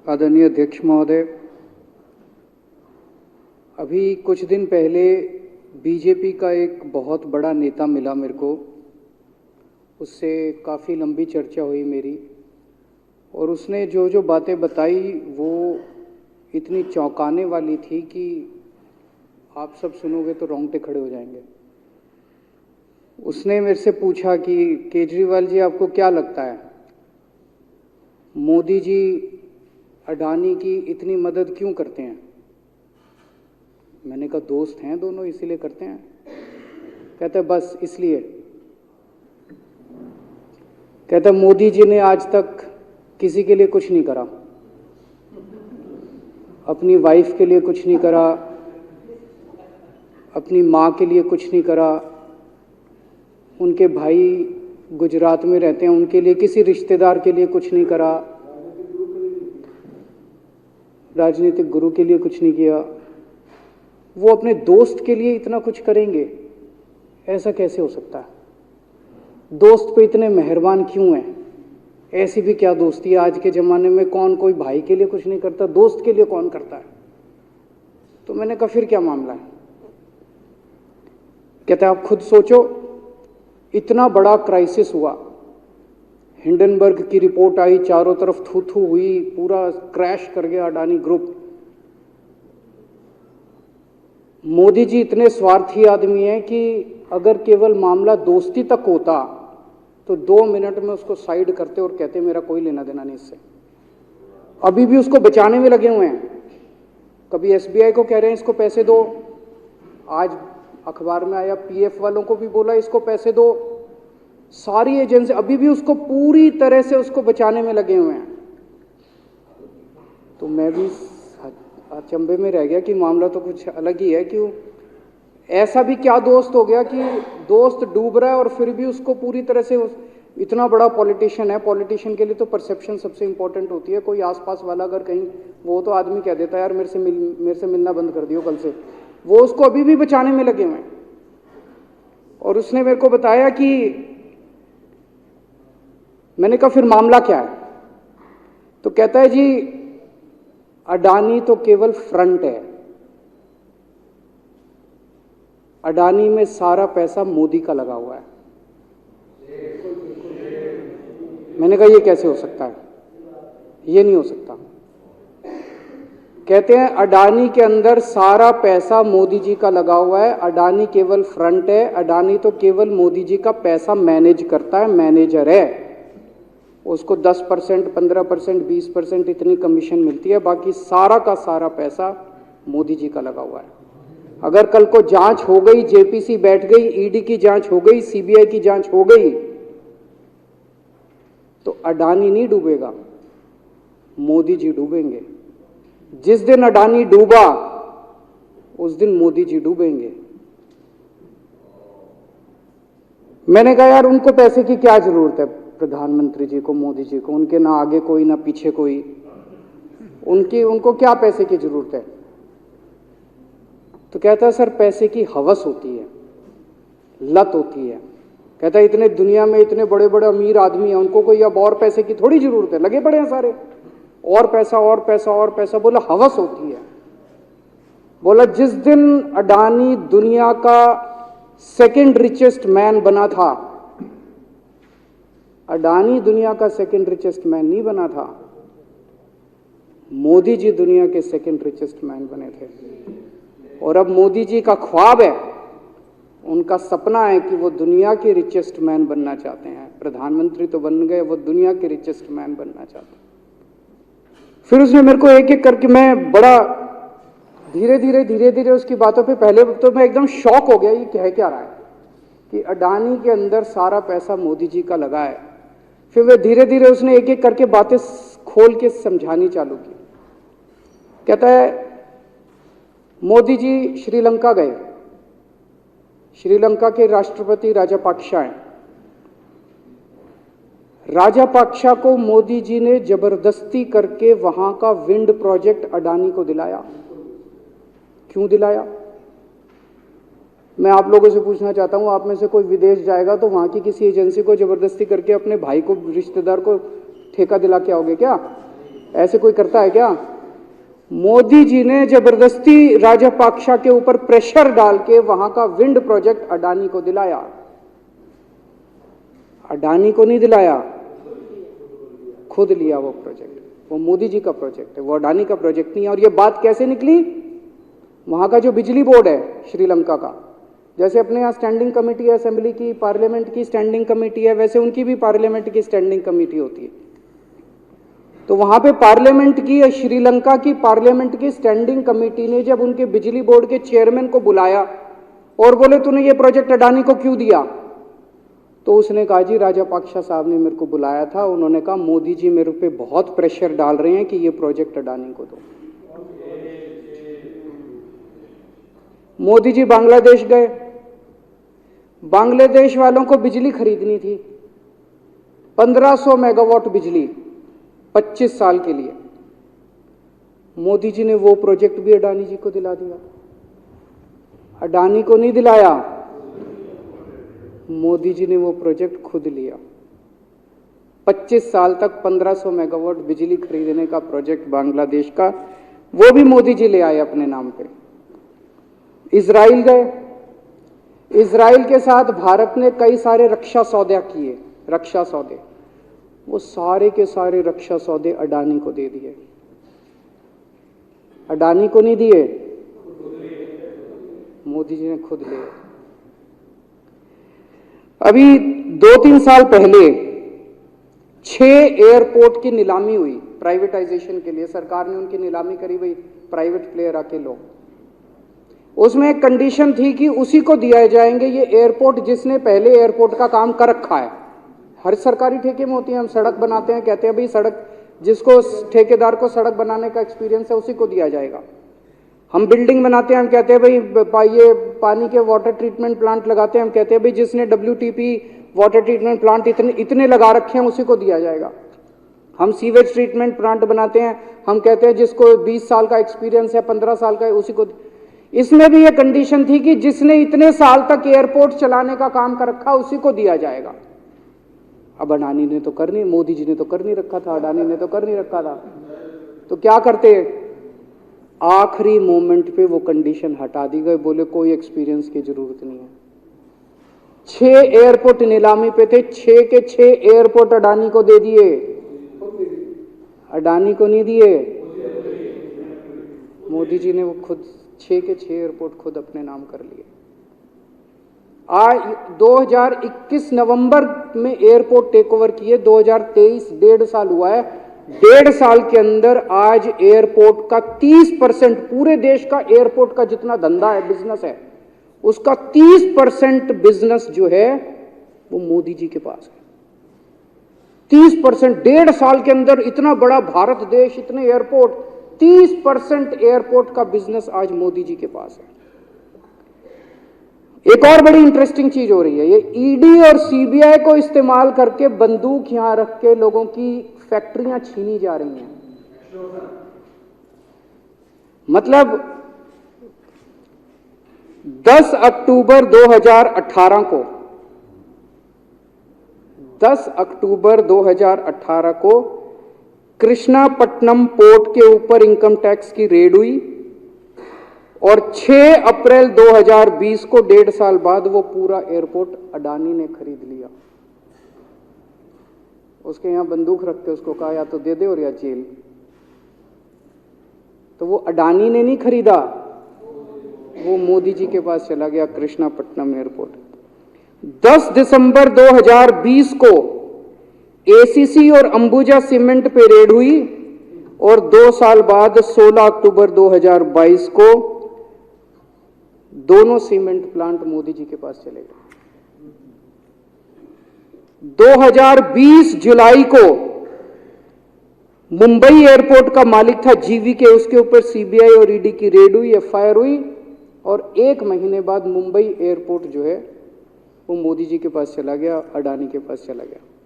आदरणीय अध्यक्ष महोदय, अभी कुछ दिन पहले बीजेपी का एक बहुत बड़ा नेता मिला मेरे को। उससे काफ़ी लंबी चर्चा हुई मेरी, और उसने जो जो बातें बताई वो इतनी चौंकाने वाली थी कि आप सब सुनोगे तो रोंगटे खड़े हो जाएंगे। उसने मेरे से पूछा कि केजरीवाल जी, आपको क्या लगता है मोदी जी अडानी की इतनी मदद क्यों करते हैं? मैंने कहा दोस्त हैं दोनों, इसीलिए करते हैं। कहते बस इसलिए। कहता मोदी जी ने आज तक किसी के लिए कुछ नहीं करा, अपनी वाइफ के लिए कुछ नहीं करा, अपनी माँ के लिए कुछ नहीं करा, उनके भाई गुजरात में रहते हैं उनके लिए, किसी रिश्तेदार के लिए कुछ नहीं करा, राजनीतिक गुरु के लिए कुछ नहीं किया। वो अपने दोस्त के लिए इतना कुछ करेंगे, ऐसा कैसे हो सकता है? दोस्त पे इतने मेहरबान क्यों हैं? ऐसी भी क्या दोस्ती है? आज के ज़माने में कौन कोई भाई के लिए कुछ नहीं करता, दोस्त के लिए कौन करता है? तो मैंने कहा फिर क्या मामला है? कहता है आप खुद सोचो, इतना बड़ा क्राइसिस हुआ, हिंडनबर्ग की रिपोर्ट आई, चारों तरफ थू थू हुई, पूरा क्रैश कर गया अडानी ग्रुप। मोदी जी इतने स्वार्थी आदमी हैं कि अगर केवल मामला दोस्ती तक होता तो 2 मिनट में उसको साइड करते और कहते मेरा कोई लेना देना नहीं इससे। अभी भी उसको बचाने में लगे हुए हैं। कभी एसबीआई को कह रहे हैं इसको पैसे दो, आज अखबार में आया पीएफ वालों को भी बोला इसको पैसे दो। सारी एजेंसी अभी भी उसको पूरी तरह से उसको बचाने में लगे हुए हैं। तो मैं भी अचंभे में रह गया कि मामला तो कुछ अलग ही है। क्यों ऐसा भी क्या दोस्त हो गया कि दोस्त डूब रहा है और फिर भी उसको पूरी तरह से इतना बड़ा पॉलिटिशियन है। पॉलिटिशियन के लिए तो परसेप्शन सबसे इंपॉर्टेंट होती है। कोई आसपास वाला अगर कहीं, वो तो आदमी कह देता है यार मेरे से मिलना बंद कर दियो कल से, वो उसको अभी भी बचाने में लगे हुए हैं। और उसने मेरे को बताया कि मैंने कहा फिर मामला क्या है? तो कहता है जी अडानी तो केवल फ्रंट है, अडानी में सारा पैसा मोदी का लगा हुआ है। मैंने कहा ये कैसे हो सकता है? ये नहीं हो सकता। कहते हैं अडानी के अंदर सारा पैसा मोदी जी का लगा हुआ है, अडानी केवल फ्रंट है, अडानी तो केवल मोदी जी का पैसा मैनेज करता है, मैनेजर है। उसको 10%, 15%, 20% इतनी कमीशन मिलती है, बाकी सारा का सारा पैसा मोदी जी का लगा हुआ है। अगर कल को जांच हो गई, जेपीसी बैठ गई, ईडी की जांच हो गई, सीबीआई की जांच हो गई, तो अडानी नहीं डूबेगा, मोदी जी डूबेंगे। जिस दिन अडानी डूबा उस दिन मोदी जी डूबेंगे। मैंने कहा यार उनको पैसे की क्या जरूरत है? प्रधानमंत्री जी को, मोदी जी को, उनके ना आगे कोई ना पीछे कोई, उनको क्या पैसे की जरूरत है? तो कहता है सर पैसे की हवस होती है, लत होती है। कहता है इतने दुनिया में इतने बड़े बड़े अमीर आदमी हैं, उनको कोई अब और पैसे की थोड़ी जरूरत है, लगे पड़े हैं सारे, और पैसा और पैसा और पैसा। बोला हवस होती है। बोला जिस दिन अडानी दुनिया का सेकंड रिचेस्ट मैन बना था, अडानी दुनिया का सेकंड रिचेस्ट मैन नहीं बना था, मोदी जी दुनिया के सेकंड रिचेस्ट मैन बने थे। और अब मोदी जी का ख्वाब है, उनका सपना है कि वो दुनिया के रिचेस्ट मैन बनना चाहते हैं। प्रधानमंत्री तो बन गए, वो दुनिया के रिचेस्ट मैन बनना चाहते हैं। फिर उसने मेरे को एक एक करके, मैं बड़ा धीरे धीरे उसकी बातों पे, पहले तो मैं एकदम शॉक हो गया ये कह क्या रहा है कि अडानी के अंदर सारा पैसा मोदी जी का लगा है। फिर वे धीरे धीरे उसने एक एक करके बातें खोल के समझानी चालू की। कहता है मोदी जी श्रीलंका गए, श्रीलंका के राष्ट्रपति राजापाक्सा हैं। राजापाक्सा को मोदी जी ने जबरदस्ती करके वहां का विंड प्रोजेक्ट अडानी को दिलाया। क्यों दिलाया? मैं आप लोगों से पूछना चाहता हूं, आप में से कोई विदेश जाएगा तो वहां की किसी एजेंसी को जबरदस्ती करके अपने भाई को, रिश्तेदार को ठेका दिला के आओगे क्या? ऐसे कोई करता है क्या? मोदी जी ने जबरदस्ती राजपाक्षा के ऊपर प्रेशर डाल के वहां का विंड प्रोजेक्ट अडानी को दिलाया। अडानी को नहीं दिलाया, खुद लिया वो प्रोजेक्ट। वो मोदी जी का प्रोजेक्ट है, वो अडानी का प्रोजेक्ट नहीं है। और ये बात कैसे निकली? वहां का जो बिजली बोर्ड है श्रीलंका का, जैसे अपने यहाँ स्टैंडिंग कमेटी है असेंबली की, पार्लियामेंट की स्टैंडिंग कमेटी है, वैसे उनकी भी पार्लियामेंट की स्टैंडिंग कमेटी होती है। तो वहां पे पार्लियामेंट की, श्रीलंका की पार्लियामेंट की स्टैंडिंग कमेटी ने जब उनके बिजली बोर्ड के चेयरमैन को बुलाया और बोले तूने ये प्रोजेक्ट अडानी को क्यों दिया, तो उसने कहा जी राजपाक्षा साहब ने मेरे को बुलाया था, उन्होंने कहा मोदी जी मेरे पे बहुत प्रेशर डाल रहे हैं कि ये प्रोजेक्ट अडानी को दो। मोदी जी बांग्लादेश गए, बांग्लादेश वालों को बिजली खरीदनी थी, 1500 मेगावाट बिजली 25 साल के लिए। मोदी जी ने वो प्रोजेक्ट भी अडानी जी को दिला दिया। अडानी को नहीं दिलाया, मोदी जी ने वो प्रोजेक्ट खुद लिया। 25 साल तक 1500 मेगावाट बिजली खरीदने का प्रोजेक्ट बांग्लादेश का, वो भी मोदी जी ले आए अपने नाम पे। इजराइल गए, इजराइल के साथ भारत ने कई सारे रक्षा सौदे किए, रक्षा सौदे, वो सारे के सारे रक्षा सौदे अडानी को दे दिए। अडानी को नहीं दिए, मोदी जी ने खुद लिए। अभी 2-3 साल पहले 6 एयरपोर्ट की नीलामी हुई प्राइवेटाइजेशन के लिए, सरकार ने उनकी नीलामी करी, भाई प्राइवेट प्लेयर आके लो। उसमें एक कंडीशन थी कि उसी को दिया जाएंगे ये एयरपोर्ट जिसने पहले एयरपोर्ट का काम कर रखा है। हर सरकारी ठेके में होती है, हम सड़क बनाते हैं, कहते हैं भाई सड़क, जिसको ठेकेदार को सड़क बनाने का एक्सपीरियंस है उसी को दिया जाएगा। हम बिल्डिंग बनाते हैं, हम कहते हैं भाई ये पानी के वाटर ट्रीटमेंट प्लांट लगाते हैं, हम कहते हैं भाई जिसने WTP वाटर ट्रीटमेंट प्लांट इतने लगा रखे हैं उसी को दिया जाएगा। हम सीवेज ट्रीटमेंट प्लांट बनाते हैं, हम कहते हैं जिसको 20 साल का एक्सपीरियंस है, 15 साल का है, उसी को। इसमें भी ये कंडीशन थी कि जिसने इतने साल तक एयरपोर्ट चलाने का काम कर रखा उसी को दिया जाएगा। अब अडानी ने तो कर नहीं, मोदी जी ने तो कर नहीं रखा था, अडानी ने तो कर नहीं रखा था, तो क्या करते? आखिरी मोमेंट पे वो कंडीशन हटा दी गई, बोले कोई एक्सपीरियंस की जरूरत नहीं है। 6 एयरपोर्ट नीलामी पे थे, 6 के 6 एयरपोर्ट अडानी को दे दिए, अडानी को नहीं दिए। मोदी जी ने वो खुद 6 के 6 एयरपोर्ट खुद अपने नाम कर लिए। आज 2021 नवंबर में एयरपोर्ट टेक ओवर किए, 2023 1.5 साल हुआ है। 1.5 साल के अंदर आज एयरपोर्ट का 30%, पूरे देश का एयरपोर्ट का जितना धंधा है, बिजनेस है, उसका 30% बिजनेस जो है वो मोदी जी के पास है। 30%, 1.5 साल के अंदर इतना बड़ा भारत देश, इतने एयरपोर्ट, 30% एयरपोर्ट का बिजनेस आज मोदी जी के पास है। एक और बड़ी इंटरेस्टिंग चीज हो रही है, ये ईडी और सीबीआई को इस्तेमाल करके बंदूक यहां रख के लोगों की फैक्ट्रियां छीनी जा रही हैं। मतलब 10 अक्टूबर 2018 को, 10 अक्टूबर 2018 को कृष्णापट्टनम पोर्ट के ऊपर इनकम टैक्स की रेड हुई और 6 अप्रैल 2020 को 1.5 साल बाद वो पूरा एयरपोर्ट अडानी ने खरीद लिया। उसके यहां बंदूक रख के उसको कहा या तो दे दे और या जेल। तो वो अडानी ने नहीं खरीदा, वो मोदी जी के पास चला गया कृष्णापट्टनम एयरपोर्ट। 10 दिसंबर 2020 को एसीसी और अंबुजा सीमेंट पे रेड हुई और 2 साल बाद 16 अक्टूबर 2022 को दोनों सीमेंट प्लांट मोदी जी के पास चले गए। 2020 जुलाई को मुंबई एयरपोर्ट का मालिक था जीवीके, उसके ऊपर सीबीआई और ईडी की रेड हुई, एफआईआर हुई और 1 महीने बाद मुंबई एयरपोर्ट जो है वो मोदी जी के पास चला गया, अडानी के पास चला गया।